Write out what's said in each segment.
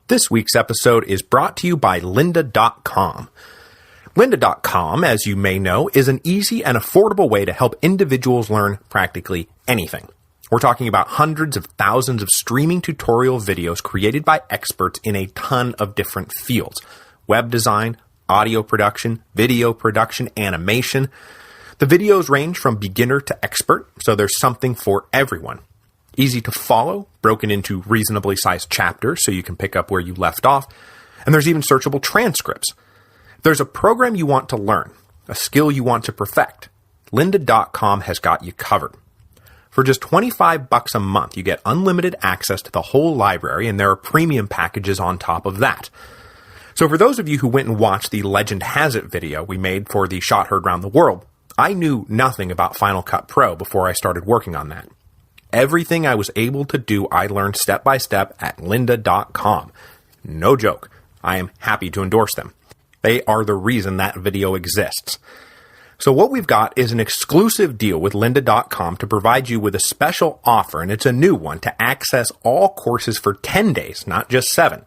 This week's episode is brought to you by lynda.com. Lynda.com, as you may know, is an easy and affordable way to help individuals learn practically anything. We're talking about hundreds of thousands of streaming tutorial videos created by experts in a ton of different fields. Web design, audio production, video production, animation. The videos range from beginner to expert, so there's something for everyone. Easy to follow, broken into reasonably sized chapters so you can pick up where you left off, and there's even searchable transcripts. If there's a program you want to learn, a skill you want to perfect, lynda.com has got you covered. For just $25 a month, you get unlimited access to the whole library, and there are premium packages on top of that. So for those of you who went and watched the Legend Has It video we made for the Shot Heard Round the World, I knew nothing about Final Cut Pro before I started working on that. Everything I was able to do, I learned step by step at lynda.com. No joke. I am happy to endorse them. They are the reason that video exists. So what we've got is an exclusive deal with lynda.com to provide you with a special offer, and it's a new one, to access all courses for 10 days, not just 7.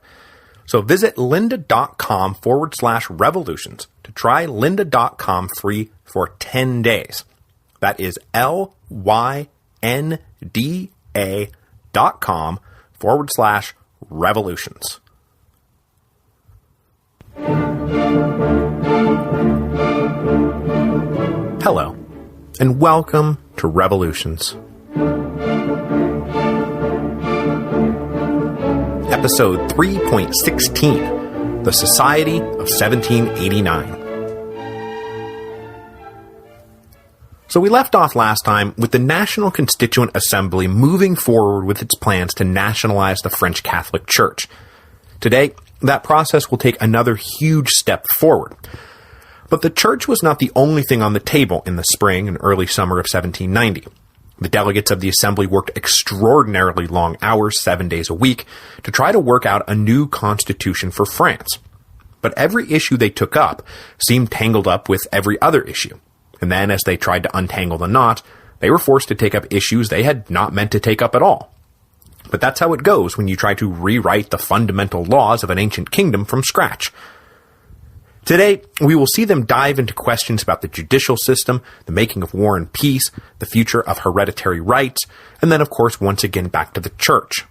So visit lynda.com/revolutions to try lynda.com free for 10 days. That is lynda.com/revolutions. Hello, and welcome to Revolutions. Episode 3.16, The Society of 1789. So we left off last time with the National Constituent Assembly moving forward with its plans to nationalize the French Catholic Church. Today, that process will take another huge step forward. But the church was not the only thing on the table in the spring and early summer of 1790. The delegates of the assembly worked extraordinarily long hours, 7 days a week, to try to work out a new constitution for France. But every issue they took up seemed tangled up with every other issue. And then, as they tried to untangle the knot, they were forced to take up issues they had not meant to take up at all. But that's how it goes when you try to rewrite the fundamental laws of an ancient kingdom from scratch. Today, we will see them dive into questions about the judicial system, the making of war and peace, the future of hereditary rights, and then, of course, once again back to the church.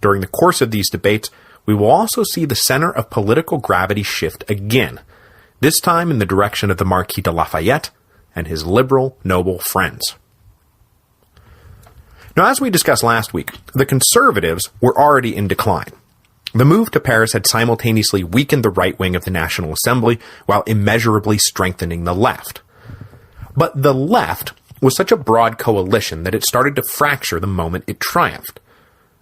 During the course of these debates, we will also see the center of political gravity shift again, this time in the direction of the Marquis de Lafayette and his liberal, noble friends. Now, as we discussed last week, the conservatives were already in decline. The move to Paris had simultaneously weakened the right wing of the National Assembly while immeasurably strengthening the left. But the left was such a broad coalition that it started to fracture the moment it triumphed.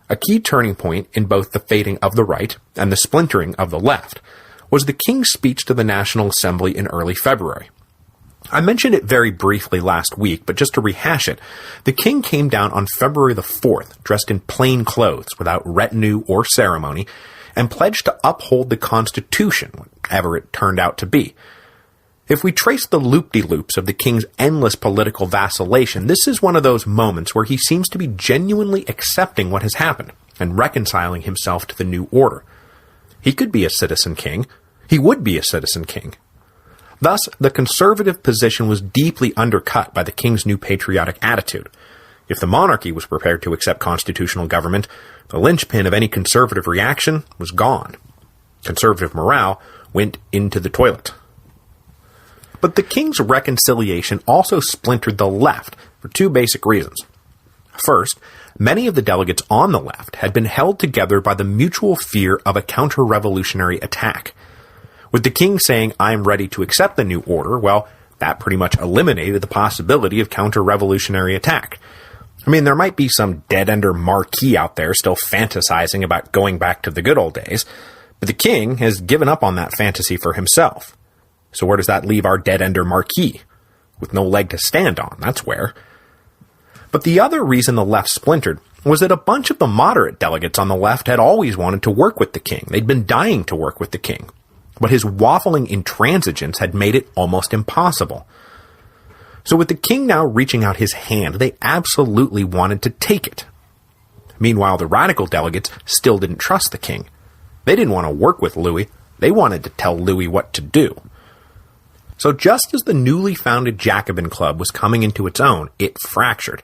A key turning point in both the fading of the right and the splintering of the left was the King's speech to the National Assembly in early February. I mentioned it very briefly last week, but just to rehash it, the King came down on February the 4th, dressed in plain clothes, without retinue or ceremony, and pledged to uphold the Constitution, whatever it turned out to be. If we trace the loop-de-loops of the King's endless political vacillation, this is one of those moments where he seems to be genuinely accepting what has happened, and reconciling himself to the new order. He could be a citizen king. He would be a citizen king. Thus, the conservative position was deeply undercut by the King's new patriotic attitude. If the monarchy was prepared to accept constitutional government, the linchpin of any conservative reaction was gone. Conservative morale went into the toilet. But the King's reconciliation also splintered the left for two basic reasons. First, many of the delegates on the left had been held together by the mutual fear of a counter-revolutionary attack. With the King saying, "I'm ready to accept the new order," well, that pretty much eliminated the possibility of counter-revolutionary attack. I mean, there might be some dead-ender marquis out there still fantasizing about going back to the good old days, but the King has given up on that fantasy for himself. So where does that leave our dead-ender marquis? With no leg to stand on, that's where. But the other reason the left splintered was that a bunch of the moderate delegates on the left had always wanted to work with the King. They'd been dying to work with the King. But his waffling intransigence had made it almost impossible. So with the King now reaching out his hand, they absolutely wanted to take it. Meanwhile, the radical delegates still didn't trust the King. They didn't want to work with Louis. They wanted to tell Louis what to do. So just as the newly founded Jacobin Club was coming into its own, it fractured.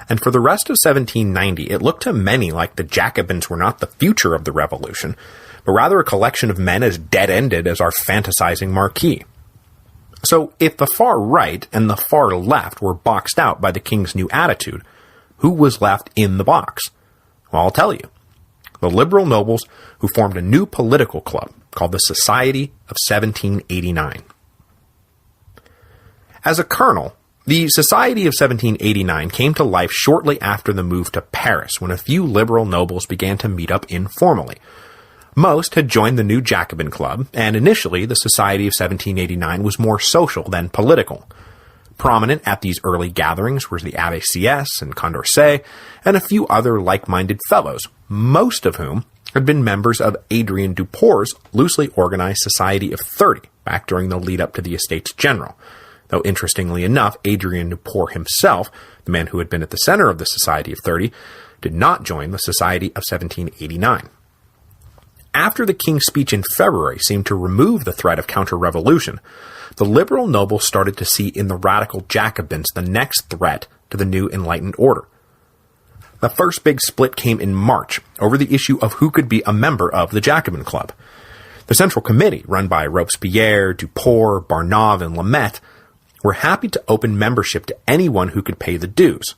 And for the rest of 1790, it looked to many like the Jacobins were not the future of the revolution, but rather a collection of men as dead-ended as our fantasizing marquis. So if the far right and the far left were boxed out by the king's new attitude, who was left in the box? Well, I'll tell you. The liberal nobles who formed a new political club called the Society of 1789. As a kernel, the Society of 1789 came to life shortly after the move to Paris, when a few liberal nobles began to meet up informally. Most had joined the new Jacobin Club, and initially the Society of 1789 was more social than political. Prominent at these early gatherings were the Abbé Sieyès and Condorcet, and a few other like-minded fellows, most of whom had been members of Adrien Dupour's loosely organized Society of 30 back during the lead-up to the Estates General. Though interestingly enough, Adrien Dupour himself, the man who had been at the center of the Society of 30, did not join the Society of 1789. After the king's speech in February seemed to remove the threat of counter-revolution, the liberal nobles started to see in the radical Jacobins the next threat to the new enlightened order. The first big split came in March over the issue of who could be a member of the Jacobin Club. The Central Committee, run by Robespierre, Dupour, Barnave, and Lameth, were happy to open membership to anyone who could pay the dues.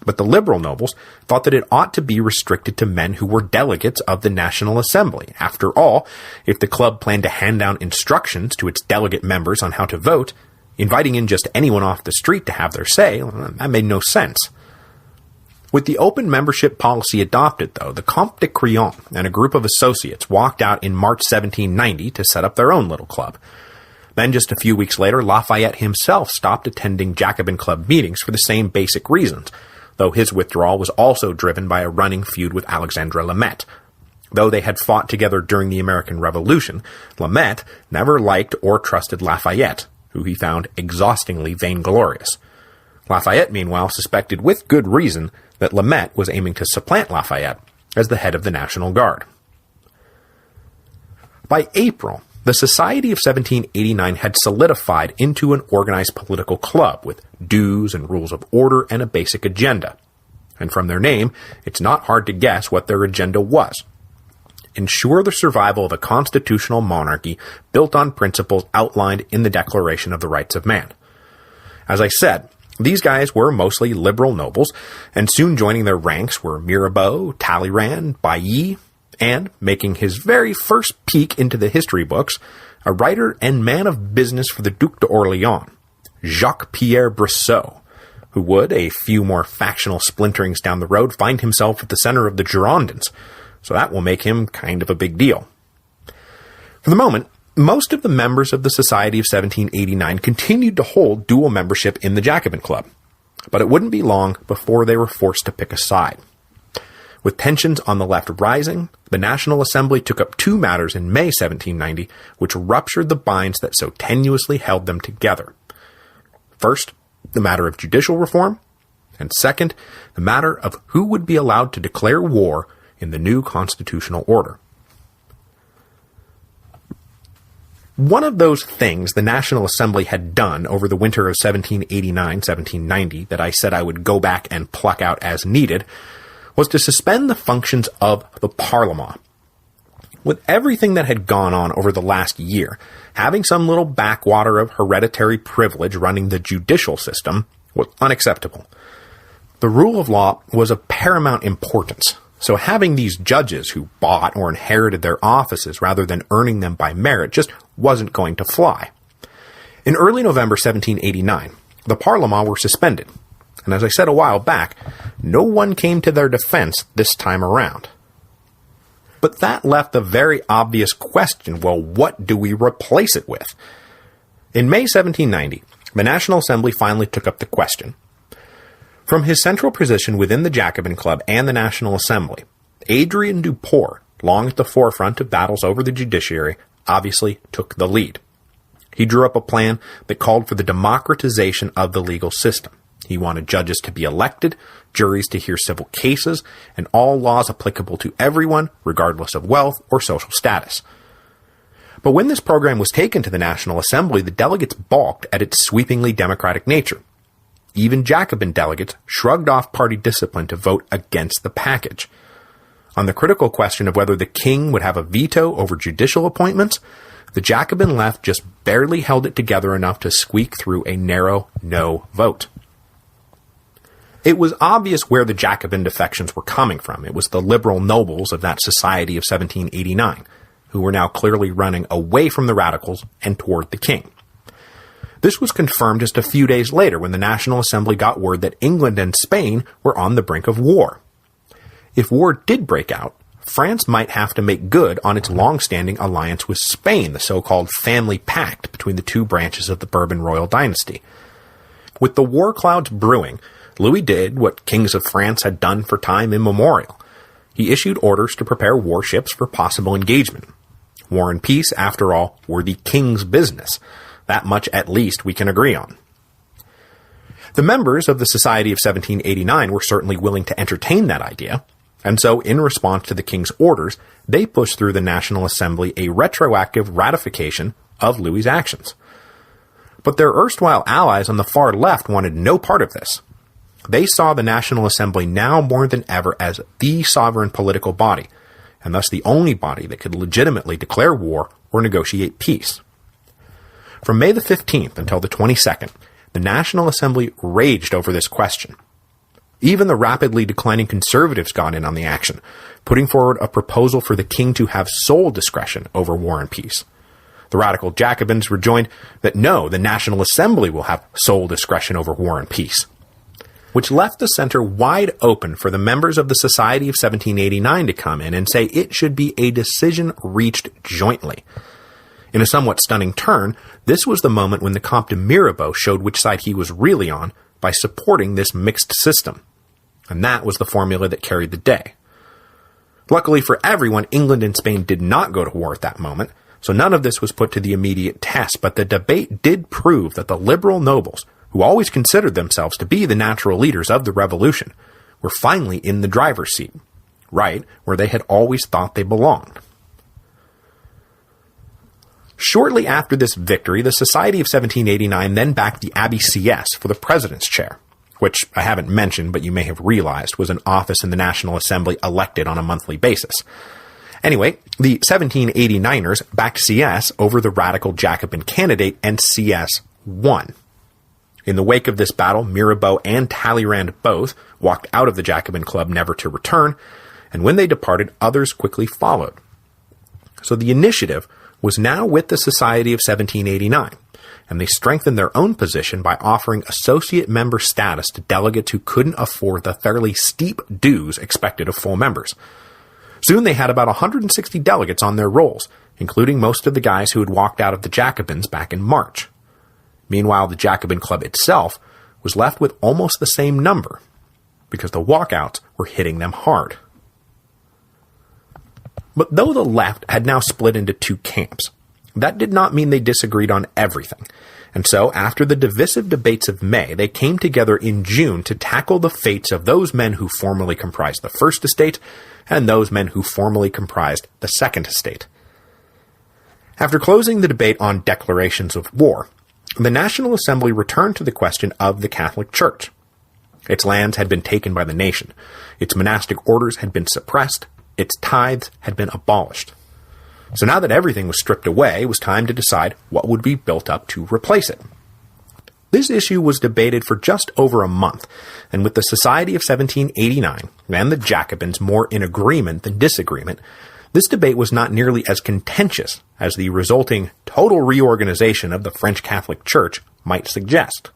But the liberal nobles thought that it ought to be restricted to men who were delegates of the National Assembly. After all, if the club planned to hand down instructions to its delegate members on how to vote, inviting in just anyone off the street to have their say, that made no sense. With the open membership policy adopted, though, the Comte de Crillon and a group of associates walked out in March 1790 to set up their own little club. Then just a few weeks later, Lafayette himself stopped attending Jacobin Club meetings for the same basic reasons, though his withdrawal was also driven by a running feud with Alexandre Lameth. Though they had fought together during the American Revolution, Lameth never liked or trusted Lafayette, who he found exhaustingly vainglorious. Lafayette, meanwhile, suspected with good reason that Lameth was aiming to supplant Lafayette as the head of the National Guard. By April, the Society of 1789 had solidified into an organized political club with dues and rules of order and a basic agenda. And from their name, it's not hard to guess what their agenda was. Ensure the survival of a constitutional monarchy built on principles outlined in the Declaration of the Rights of Man. As I said, these guys were mostly liberal nobles, and soon joining their ranks were Mirabeau, Talleyrand, Bailly, and, making his very first peek into the history books, a writer and man of business for the Duc d'Orléans, Jacques-Pierre Brissot, who would, a few more factional splinterings down the road, find himself at the center of the Girondins, so that will make him kind of a big deal. For the moment, most of the members of the Society of 1789 continued to hold dual membership in the Jacobin Club, but it wouldn't be long before they were forced to pick a side. With tensions on the left rising, the National Assembly took up two matters in May 1790, which ruptured the binds that so tenuously held them together. First, the matter of judicial reform, and second, the matter of who would be allowed to declare war in the new constitutional order. One of those things the National Assembly had done over the winter of 1789-1790 that I said I would go back and pluck out as needed was to suspend the functions of the Parlement. With everything that had gone on over the last year, having some little backwater of hereditary privilege running the judicial system was unacceptable. The rule of law was of paramount importance, so having these judges who bought or inherited their offices rather than earning them by merit just wasn't going to fly. In early November 1789, the Parlement were suspended, and as I said a while back, no one came to their defense this time around. But that left the very obvious question, well, what do we replace it with? In May 1790, the National Assembly finally took up the question. From his central position within the Jacobin Club and the National Assembly, Adrien Dupour, long at the forefront of battles over the judiciary, obviously took the lead. He drew up a plan that called for the democratization of the legal system, He wanted judges to be elected, juries to hear civil cases, and all laws applicable to everyone, regardless of wealth or social status. But when this program was taken to the National Assembly, the delegates balked at its sweepingly democratic nature. Even Jacobin delegates shrugged off party discipline to vote against the package. On the critical question of whether the king would have a veto over judicial appointments, the Jacobin left just barely held it together enough to squeak through a narrow no vote. It was obvious where the Jacobin defections were coming from. It was the liberal nobles of that society of 1789, who were now clearly running away from the radicals and toward the king. This was confirmed just a few days later when the National Assembly got word that England and Spain were on the brink of war. If war did break out, France might have to make good on its long-standing alliance with Spain, the so-called family pact between the two branches of the Bourbon royal dynasty. With the war clouds brewing, Louis did what kings of France had done for time immemorial. He issued orders to prepare warships for possible engagement. War and peace, after all, were the king's business. That much at least we can agree on. The members of the Society of 1789 were certainly willing to entertain that idea, and so in response to the king's orders, they pushed through the National Assembly a retroactive ratification of Louis's actions. But their erstwhile allies on the far left wanted no part of this. They saw the National Assembly now more than ever as the sovereign political body, and thus the only body that could legitimately declare war or negotiate peace. From May the 15th until the 22nd, the National Assembly raged over this question. Even the rapidly declining conservatives got in on the action, putting forward a proposal for the king to have sole discretion over war and peace. The radical Jacobins rejoined that no, the National Assembly will have sole discretion over war and peace, which left the center wide open for the members of the Society of 1789 to come in and say it should be a decision reached jointly. In a somewhat stunning turn, this was the moment when the Comte de Mirabeau showed which side he was really on by supporting this mixed system. And that was the formula that carried the day. Luckily for everyone, England and Spain did not go to war at that moment, so none of this was put to the immediate test, but the debate did prove that the liberal nobles, who always considered themselves to be the natural leaders of the revolution, were finally in the driver's seat, right where they had always thought they belonged. Shortly after this victory, the Society of 1789 then backed the Abbé Sieyès for the president's chair, which I haven't mentioned but you may have realized was an office in the National Assembly elected on a monthly basis. Anyway, the 1789ers backed Sieyès over the radical Jacobin candidate, and Sieyès won. In the wake of this battle, Mirabeau and Talleyrand both walked out of the Jacobin Club never to return, and when they departed, others quickly followed. So the initiative was now with the Society of 1789, and they strengthened their own position by offering associate member status to delegates who couldn't afford the fairly steep dues expected of full members. Soon they had about 160 delegates on their rolls, including most of the guys who had walked out of the Jacobins back in March. Meanwhile, the Jacobin Club itself was left with almost the same number, because the walkouts were hitting them hard. But though the left had now split into two camps, that did not mean they disagreed on everything, and so after the divisive debates of May, they came together in June to tackle the fates of those men who formerly comprised the First Estate and those men who formerly comprised the Second Estate. After closing the debate on declarations of war, the National Assembly returned to the question of the Catholic Church. Its lands had been taken by the nation, its monastic orders had been suppressed, its tithes had been abolished. So now that everything was stripped away, it was time to decide what would be built up to replace it. This issue was debated for just over a month, and with the Society of 1789 and the Jacobins more in agreement than disagreement, this debate was not nearly as contentious as the resulting total reorganization of the French Catholic Church might suggest.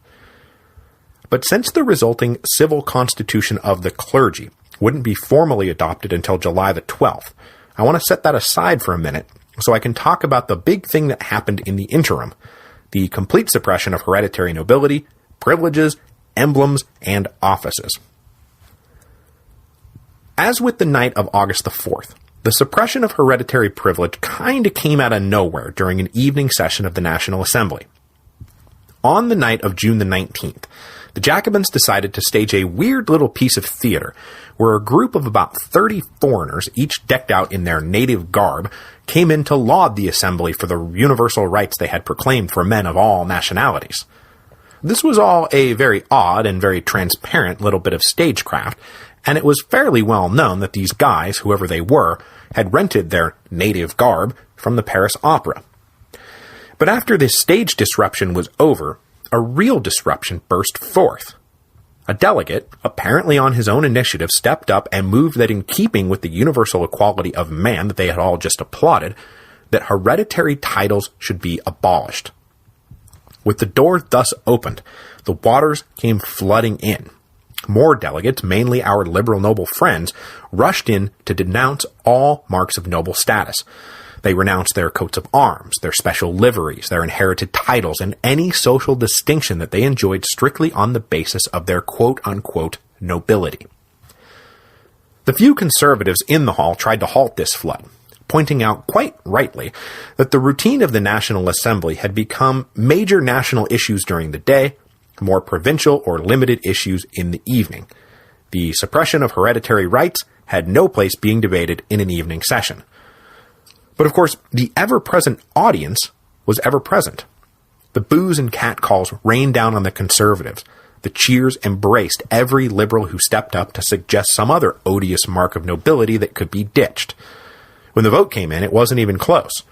But since the resulting civil constitution of the clergy wouldn't be formally adopted until July the 12th, I want to set that aside for a minute so I can talk about the big thing that happened in the interim, the complete suppression of hereditary nobility, privileges, emblems, and offices. As with the night of August the 4th, the suppression of hereditary privilege kinda came out of nowhere during an evening session of the National Assembly. On the night of June the 19th, the Jacobins decided to stage a weird little piece of theater where a group of about 30 foreigners, each decked out in their native garb, came in to laud the assembly for the universal rights they had proclaimed for men of all nationalities. This was all a very odd and very transparent little bit of stagecraft, and it was fairly well known that these guys, whoever they were, had rented their native garb from the Paris Opera. But after this stage disruption was over, a real disruption burst forth. A delegate, apparently on his own initiative, stepped up and moved that in keeping with the universal equality of man that they had all just applauded, that hereditary titles should be abolished. With the door thus opened, the waters came flooding in. More delegates, mainly our liberal noble friends, rushed in to denounce all marks of noble status. They renounced their coats of arms, their special liveries, their inherited titles, and any social distinction that they enjoyed strictly on the basis of their quote-unquote nobility. The few conservatives in the hall tried to halt this flood, pointing out quite rightly that the routine of the National Assembly had become major national issues during the day, more provincial or limited issues in the evening. The suppression of hereditary rights had no place being debated in an evening session. But of course, the ever-present audience was ever-present. The boos and catcalls rained down on the conservatives. The cheers embraced every liberal who stepped up to suggest some other odious mark of nobility that could be ditched. When the vote came in, it wasn't even close.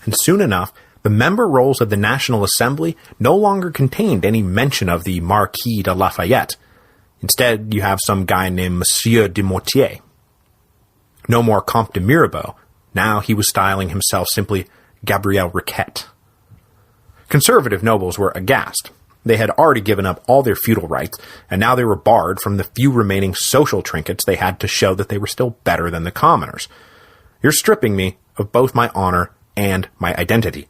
And soon enough, the member rolls of the National Assembly no longer contained any mention of the Marquis de Lafayette. Instead, you have some guy named Monsieur de Mortier. No more Comte de Mirabeau. Now he was styling himself simply Gabriel Riquet. Conservative nobles were aghast. They had already given up all their feudal rights, and now they were barred from the few remaining social trinkets they had to show that they were still better than the commoners. You're stripping me of both my honor and my identity.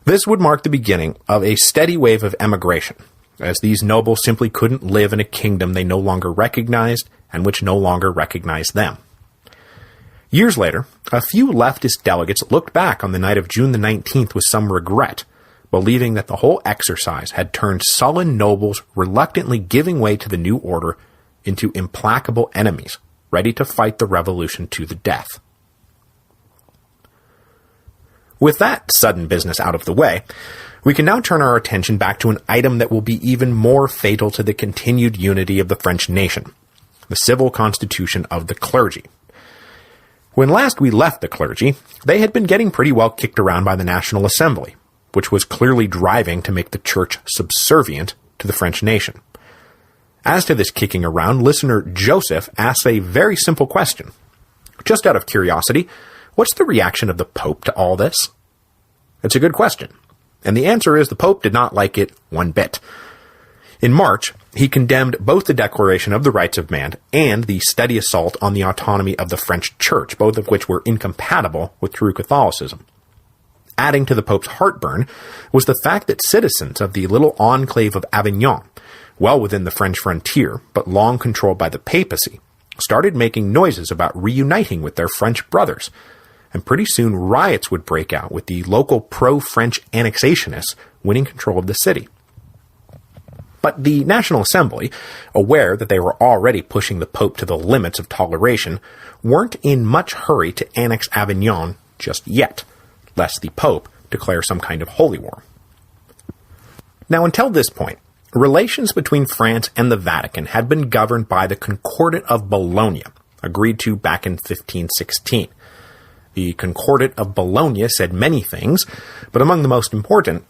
This would mark the beginning of a steady wave of emigration, as these nobles simply couldn't live in a kingdom they no longer recognized and which no longer recognized them. Years later, a few leftist delegates looked back on the night of June the 19th with some regret, believing that the whole exercise had turned sullen nobles reluctantly giving way to the new order into implacable enemies, ready to fight the revolution to the death. With that sudden business out of the way, we can now turn our attention back to an item that will be even more fatal to the continued unity of the French nation, the civil constitution of the clergy. When last we left the clergy, they had been getting pretty well kicked around by the National Assembly, which was clearly driving to make the church subservient to the French nation. As to this kicking around, listener Joseph asks a very simple question. Just out of curiosity, what's the reaction of the Pope to all this? It's a good question, and the answer is the Pope did not like it one bit. In March, he condemned both the Declaration of the Rights of Man and the steady assault on the autonomy of the French Church, both of which were incompatible with true Catholicism. Adding to the Pope's heartburn was the fact that citizens of the little enclave of Avignon, well within the French frontier, but long controlled by the papacy, started making noises about reuniting with their French brothers, and pretty soon riots would break out with the local pro-French annexationists winning control of the city. But the National Assembly, aware that they were already pushing the Pope to the limits of toleration, weren't in much hurry to annex Avignon just yet, lest the Pope declare some kind of holy war. Now, until this point, relations between France and the Vatican had been governed by the Concordat of Bologna, agreed to back in 1516. The Concordat of Bologna said many things, but among the most important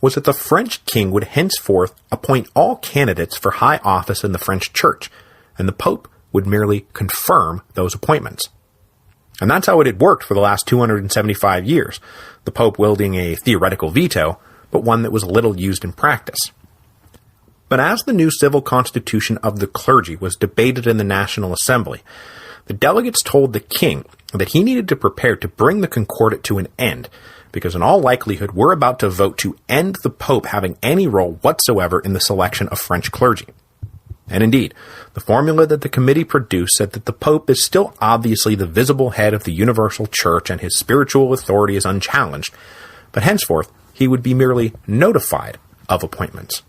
was that the French king would henceforth appoint all candidates for high office in the French church, and the Pope would merely confirm those appointments. And that's how it had worked for the last 275 years, the Pope wielding a theoretical veto, but one that was little used in practice. But as the new civil constitution of the clergy was debated in the National Assembly, the delegates told the king that he needed to prepare to bring the Concordat to an end, because in all likelihood we're about to vote to end the Pope having any role whatsoever in the selection of French clergy. And indeed, the formula that the committee produced said that the Pope is still obviously the visible head of the universal church and his spiritual authority is unchallenged, but henceforth he would be merely notified of appointments.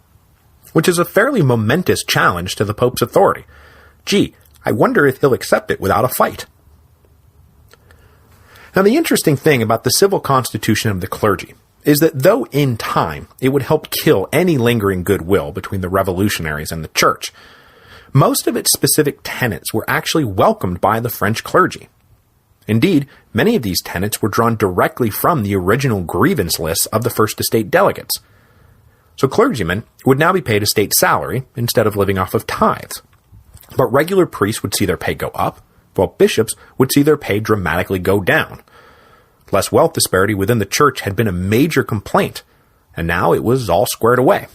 which is a fairly momentous challenge to the Pope's authority. Gee, I wonder if he'll accept it without a fight. Now, the interesting thing about the civil constitution of the clergy is that though in time it would help kill any lingering goodwill between the revolutionaries and the church, most of its specific tenets were actually welcomed by the French clergy. Indeed, many of these tenets were drawn directly from the original grievance lists of the First Estate delegates. So clergymen would now be paid a state salary instead of living off of tithes. But regular priests would see their pay go up, while bishops would see their pay dramatically go down. Less wealth disparity within the church had been a major complaint, and now it was all squared away.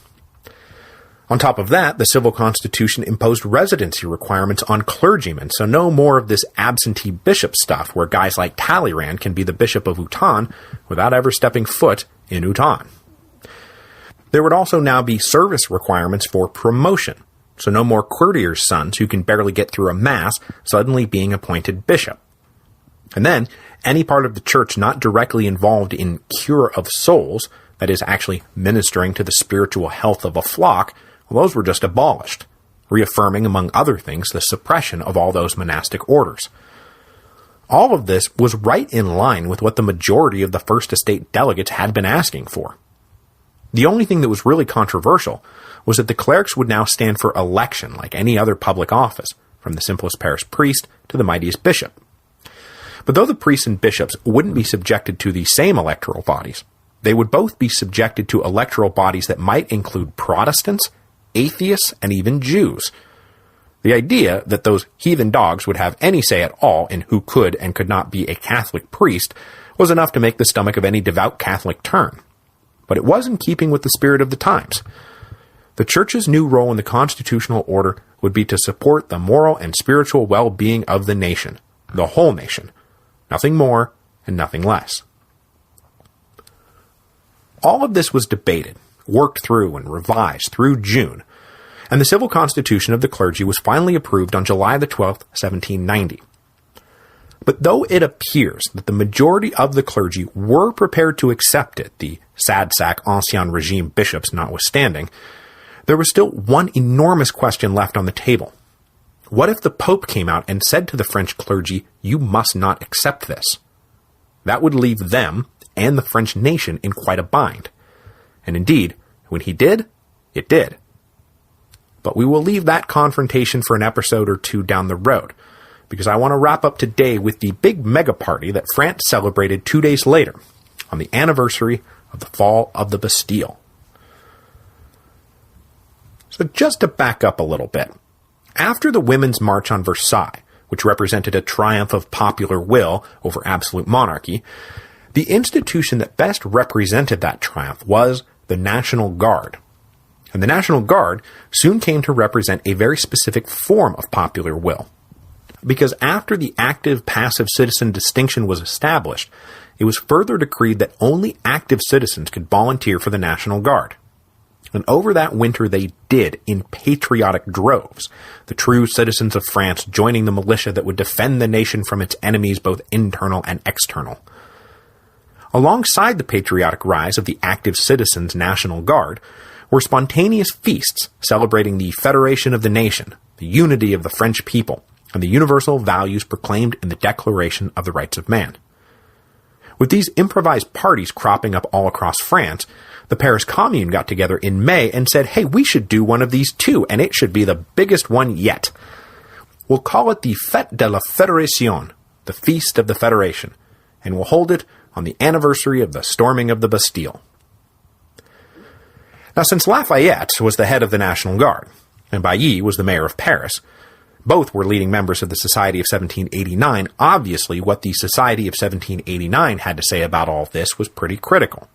On top of that, the civil constitution imposed residency requirements on clergymen, so no more of this absentee bishop stuff where guys like Talleyrand can be the bishop of Uton without ever stepping foot in Uton. There would also now be service requirements for promotion, so no more courtiers' sons who can barely get through a mass suddenly being appointed bishop. And then, any part of the church not directly involved in cure of souls, that is actually ministering to the spiritual health of a flock, well, those were just abolished, reaffirming, among other things, the suppression of all those monastic orders. All of this was right in line with what the majority of the First Estate delegates had been asking for. The only thing that was really controversial was that the clerics would now stand for election like any other public office, from the simplest parish priest to the mightiest bishop. But though the priests and bishops wouldn't be subjected to the same electoral bodies, they would both be subjected to electoral bodies that might include Protestants, atheists, and even Jews. The idea that those heathen dogs would have any say at all in who could and could not be a Catholic priest was enough to make the stomach of any devout Catholic turn. But it was in keeping with the spirit of the times. The Church's new role in the constitutional order would be to support the moral and spiritual well-being of the nation, the whole nation. Nothing more and nothing less. All of this was debated, worked through, and revised through June, and the civil constitution of the clergy was finally approved on July the 12th, 1790. But though it appears that the majority of the clergy were prepared to accept it, the sad sack Ancien Regime bishops notwithstanding, there was still one enormous question left on the table. What if the Pope came out and said to the French clergy, "You must not accept this"? That would leave them and the French nation in quite a bind. And indeed, when he did, it did. But we will leave that confrontation for an episode or two down the road, because I want to wrap up today with the big mega party that France celebrated 2 days later, on the anniversary of the fall of the Bastille. So just to back up a little bit, after the Women's March on Versailles, which represented a triumph of popular will over absolute monarchy, the institution that best represented that triumph was the National Guard. And the National Guard soon came to represent a very specific form of popular will. Because after the active-passive citizen distinction was established, it was further decreed that only active citizens could volunteer for the National Guard. And over that winter they did in patriotic droves, the true citizens of France joining the militia that would defend the nation from its enemies both internal and external. Alongside the patriotic rise of the active citizens' National Guard were spontaneous feasts celebrating the federation of the nation, the unity of the French people, and the universal values proclaimed in the Declaration of the Rights of Man. With these improvised parties cropping up all across France, the Paris Commune got together in May and said, hey, we should do one of these too, and it should be the biggest one yet. We'll call it the Fête de la Fédération, the Feast of the Federation, and we'll hold it on the anniversary of the storming of the Bastille. Now, since Lafayette was the head of the National Guard, and Bailly was the mayor of Paris, both were leading members of the Society of 1789, obviously what the Society of 1789 had to say about all of this was pretty critical.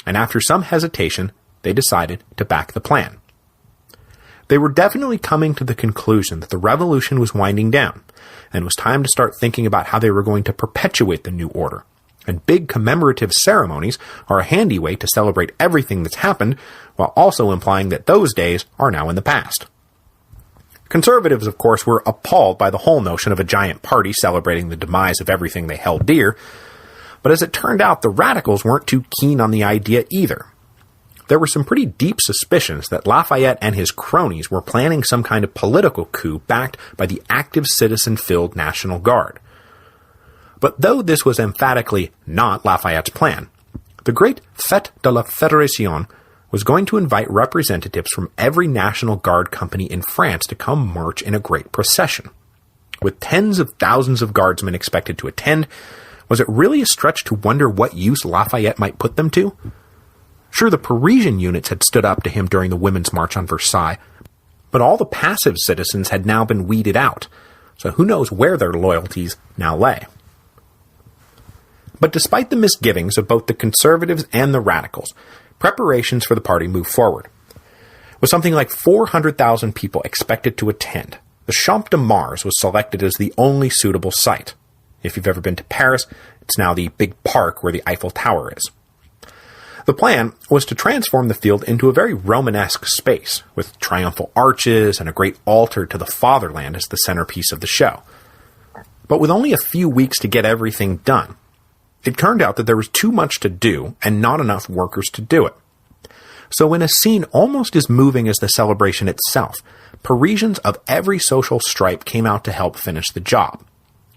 And after some hesitation, they decided to back the plan. They were definitely coming to the conclusion that the revolution was winding down, and it was time to start thinking about how they were going to perpetuate the new order. And big commemorative ceremonies are a handy way to celebrate everything that's happened, while also implying that those days are now in the past. Conservatives, of course, were appalled by the whole notion of a giant party celebrating the demise of everything they held dear, but as it turned out, the radicals weren't too keen on the idea either. there were some pretty deep suspicions that Lafayette and his cronies were planning some kind of political coup backed by the active citizen-filled National Guard. But though this was emphatically not Lafayette's plan, the great Fête de la Fédération was going to invite representatives from every National Guard company in France to come march in a great procession. With tens of thousands of guardsmen expected to attend, was it really a stretch to wonder what use Lafayette might put them to? Sure, the Parisian units had stood up to him during the Women's March on Versailles, but all the passive citizens had now been weeded out, so who knows where their loyalties now lay. But despite the misgivings of both the conservatives and the radicals, preparations for the party moved forward. With something like 400,000 people expected to attend, the Champ de Mars was selected as the only suitable site. If you've ever been to Paris, it's now the big park where the Eiffel Tower is. The plan was to transform the field into a very Romanesque space, with triumphal arches and a great altar to the fatherland as the centerpiece of the show. But with only a few weeks to get everything done, it turned out that there was too much to do and not enough workers to do it. So in a scene almost as moving as the celebration itself, Parisians of every social stripe came out to help finish the job.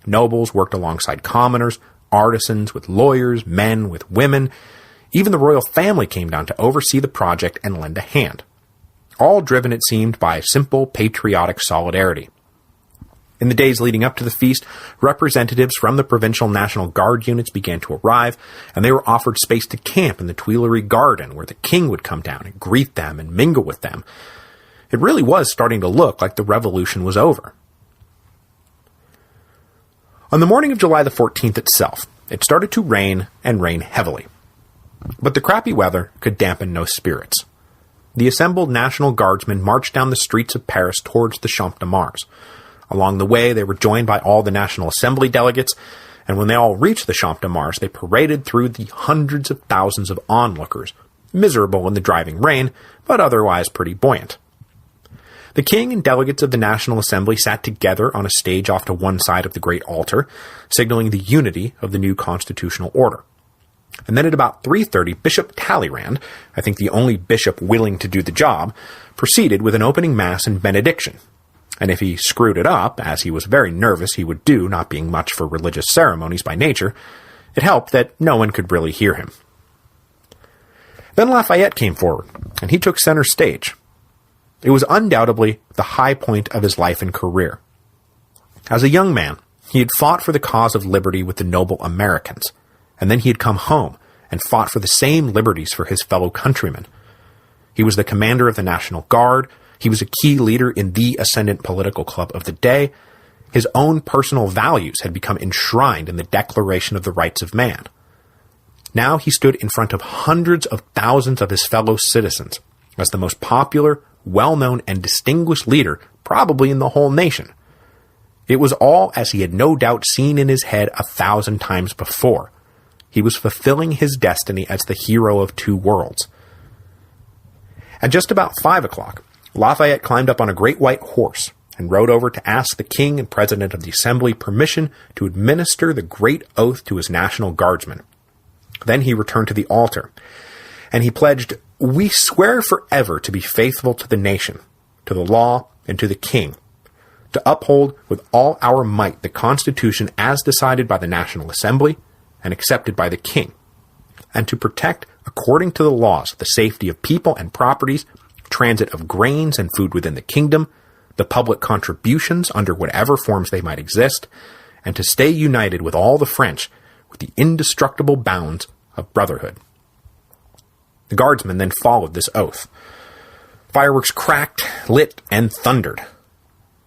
Nobles worked alongside commoners, artisans with lawyers, men with women. Even the royal family came down to oversee the project and lend a hand. All driven, it seemed, by simple patriotic solidarity. In the days leading up to the feast, representatives from the provincial National Guard units began to arrive, and they were offered space to camp in the Tuileries Garden, where the king would come down and greet them and mingle with them. It really was starting to look like the revolution was over. On the morning of July the 14th itself, it started to rain, and rain heavily. But the crappy weather could dampen no spirits. The assembled National Guardsmen marched down the streets of Paris towards the Champ de Mars. Along the way, they were joined by all the National Assembly delegates, and when they all reached the Champ de Mars, they paraded through the hundreds of thousands of onlookers, miserable in the driving rain, but otherwise pretty buoyant. The king and delegates of the National Assembly sat together on a stage off to one side of the great altar, signaling the unity of the new constitutional order. And then at about 3:30, Bishop Talleyrand, I think the only bishop willing to do the job, proceeded with an opening mass and benediction. And if he screwed it up, as he was very nervous he would do, not being much for religious ceremonies by nature, it helped that no one could really hear him. Then Lafayette came forward, and he took center stage. It was undoubtedly the high point of his life and career. As a young man, he had fought for the cause of liberty with the noble Americans, and then he had come home and fought for the same liberties for his fellow countrymen. He was the commander of the National Guard, he was a key leader in the ascendant political club of the day, his own personal values had become enshrined in the Declaration of the Rights of Man. Now he stood in front of hundreds of thousands of his fellow citizens as the most popular, well-known, and distinguished leader probably in the whole nation. It was all as he had no doubt seen in his head 1,000 times before. He was fulfilling his destiny as the hero of two worlds. At just about 5 o'clock, Lafayette climbed up on a great white horse and rode over to ask the king and president of the assembly permission to administer the great oath to his National Guardsmen. Then he returned to the altar, and he pledged, "We swear forever to be faithful to the nation, to the law, and to the king, to uphold with all our might the Constitution as decided by the National Assembly and accepted by the king, and to protect, according to the laws, the safety of people and properties, transit of grains and food within the kingdom, the public contributions under whatever forms they might exist, and to stay united with all the French with the indestructible bounds of brotherhood." The guardsmen then followed this oath. Fireworks cracked, lit, and thundered.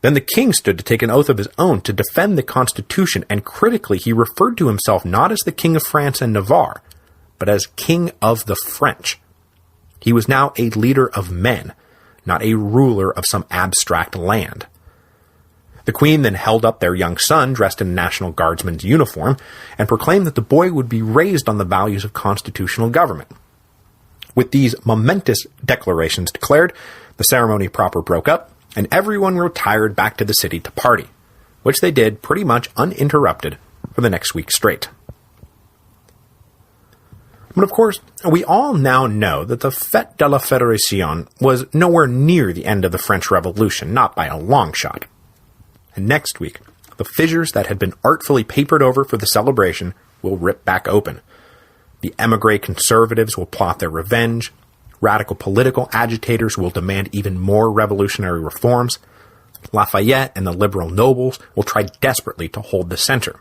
Then the king stood to take an oath of his own to defend the Constitution, and critically he referred to himself not as the King of France and Navarre, but as King of the French. He was now a leader of men, not a ruler of some abstract land. The Queen then held up their young son dressed in a National Guardsman's uniform and proclaimed that the boy would be raised on the values of constitutional government. With these momentous declarations declared, the ceremony proper broke up, and everyone retired back to the city to party, which they did pretty much uninterrupted for the next week straight. But of course, we all now know that the Fête de la Fédération was nowhere near the end of the French Revolution, not by a long shot. And next week, the fissures that had been artfully papered over for the celebration will rip back open. The émigré conservatives will plot their revenge, radical political agitators will demand even more revolutionary reforms, Lafayette and the liberal nobles will try desperately to hold the center.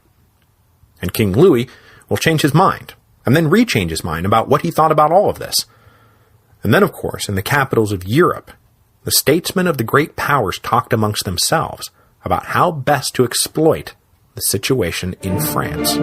And King Louis will change his mind, and then rechange his mind about what he thought about all of this. And then, of course, in the capitals of Europe, the statesmen of the great powers talked amongst themselves about how best to exploit the situation in France.